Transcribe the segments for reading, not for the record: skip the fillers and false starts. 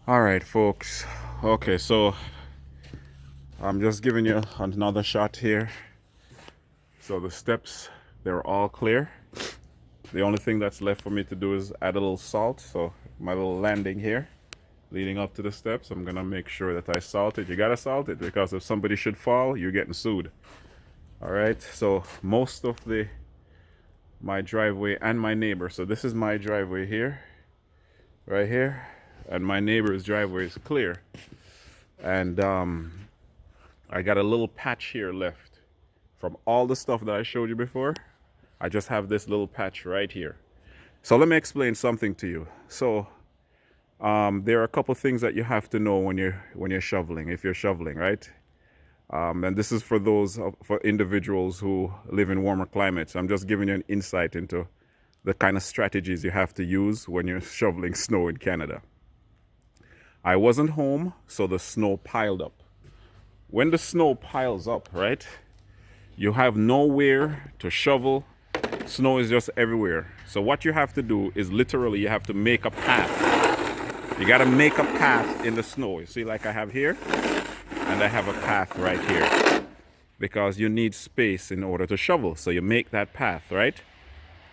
All right, folks. Okay, so I'm just giving you another shot here. So the steps, they're all clear. The only thing that's left for me to do is add a little salt. So my little landing here, leading up to the steps, I'm gonna make sure that I salt it. You gotta salt it because if somebody should fall, you're getting sued. All right, so most of my driveway and my neighbor. So this is my driveway here, right here, and my neighbor's driveway is clear. And I got a little patch here left from all the stuff that I showed you before. I just have this little patch right here. So let me explain something to you. So there are a couple things that you have to know when you're shoveling, if you're shoveling, right? And this is for for individuals who live in warmer climates. I'm just giving you an insight into the kind of strategies you have to use when you're shoveling snow in Canada. I wasn't home, so the snow piled up. When the snow piles up, right, you have nowhere to shovel. Snow is just everywhere. So what you have to do is literally you have to make a path. You got to make a path in the snow. You see, like I have here, and I have a path right here because you need space in order to shovel. So you make that path, right?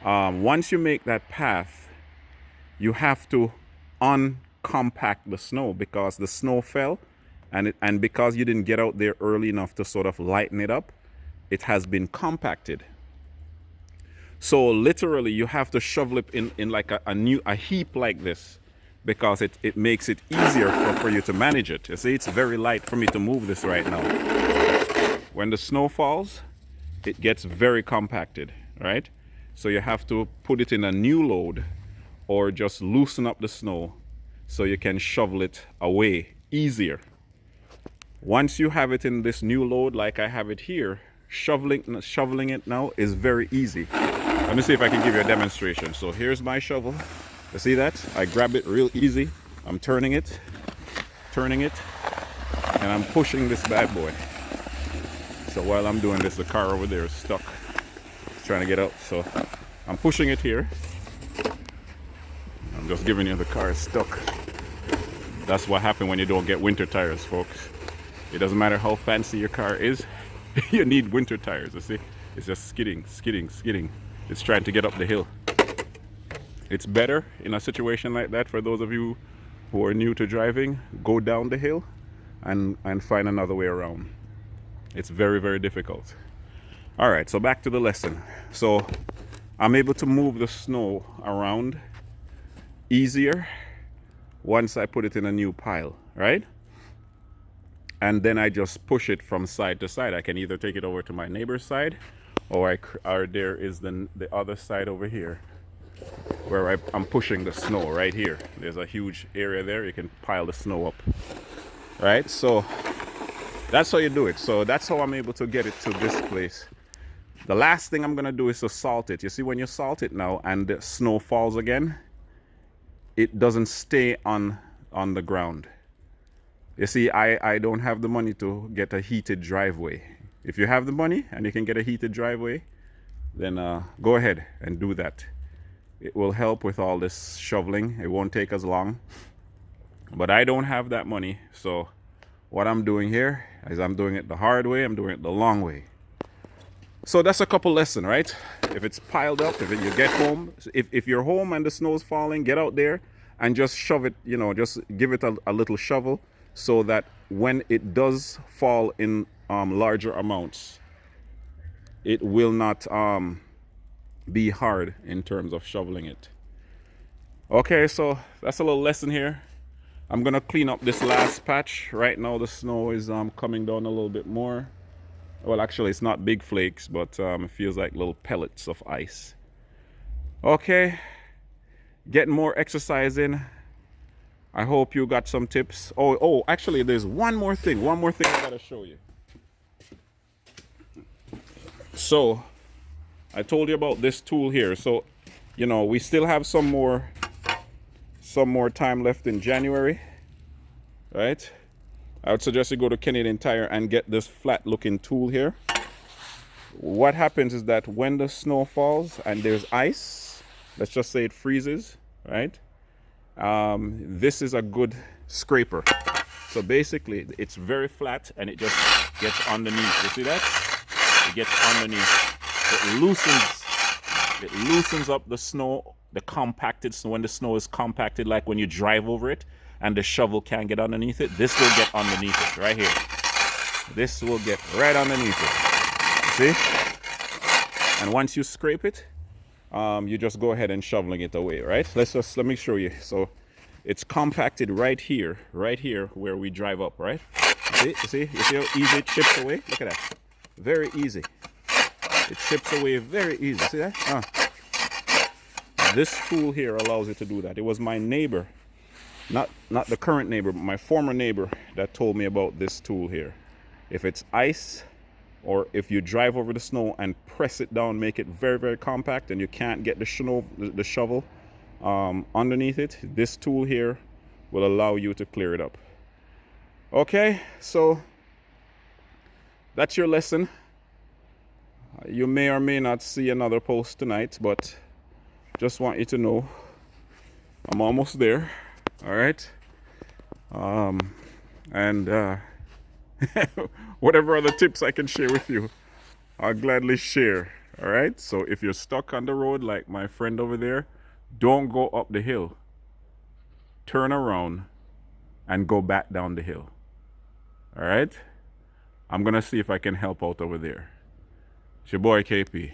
Once you make that path, you have to uncompact the snow because the snow fell, and because you didn't get out there early enough to sort of lighten it up, it has been compacted. So literally you have to shovel it in like a heap like this because it makes it easier for you to manage it. You see, it's very light for me to move this right now. When the snow falls, it gets very compacted, right? So you have to put it in a new load or just loosen up the snow so you can shovel it away easier. Once you have it in this new load like I have it here, shoveling it now is very easy. Let me see if I can give you a demonstration. So here's my shovel. You see that? I grab it real easy. I'm turning it, and I'm pushing this bad boy. So while I'm doing this, the car over there is stuck. It's trying to get out. So I'm pushing it here. I'm just giving you the car is stuck. That's what happens when you don't get winter tires, folks. It doesn't matter how fancy your car is, you need winter tires, you see? It's just skidding. It's trying to get up the hill. It's better in a situation like that for those of you who are new to driving, go down the hill and find another way around. It's very, very difficult. All right, so back to the lesson. So I'm able to move the snow around easier once I put it in a new pile, right? And then I just push it from side to side. I can either take it over to my neighbor's side, or there is the other side over here where I'm pushing the snow right here. There's a huge area there. You can pile the snow up, right? So that's how you do it. So that's how I'm able to get it to this place. The last thing I'm gonna do is to salt it. You see, when you salt it now and the snow falls again, it doesn't stay on the ground. You see, I don't have the money to get a heated driveway. If you have the money and you can get a heated driveway, then go ahead and do that. It will help with all this shoveling. It won't take as long. But I don't have that money. So what I'm doing here is I'm doing it the hard way. I'm doing it the long way. So that's a couple lesson, right? If it's piled up, if you get home, if you're home and the snow's falling, get out there and just shove it, just give it a little shovel so that when it does fall in larger amounts, it will not be hard in terms of shoveling it. Okay, so that's a little lesson here. I'm gonna clean up this last patch. Right now the snow is coming down a little bit more. Well, actually it's not big flakes, but it feels like little pellets of ice. Okay, getting more exercise in. I hope you got some tips. Oh, actually there's one more thing I gotta show you. So I told you about this tool here. So, we still have some more time left in January, right? I would suggest you go to Canadian Tire and get this flat looking tool here. What happens is that when the snow falls and there's ice, let's just say it freezes, right? This is a good scraper. So basically, it's very flat and it just gets underneath. You see that? It gets underneath. It loosens up the snow, the compacted snow. When the snow is compacted, like when you drive over it and the shovel can't get underneath it, this will get underneath it right here. This will get right underneath it. See? And once you scrape it, you just go ahead and shoveling it away, right? Let me show you. So it's compacted right here where we drive up, right? You see how easy it chips away? Look at that. Very easy. It chips away very easy. See that? This tool here allows it to do that. It was my neighbor, not the current neighbor, but my former neighbor that told me about this tool here. If it's ice, or if you drive over the snow and press it down, make it very, very compact, and you can't get the shovel underneath it, this tool here will allow you to clear it up. Okay, so that's your lesson. You may or may not see another post tonight, but just want you to know I'm almost there. All right. Whatever other tips I can share with you, I'll gladly share. All right. So if you're stuck on the road like my friend over there, don't go up the hill. Turn around and go back down the hill. All right. I'm going to see if I can help out over there. It's your boy KP.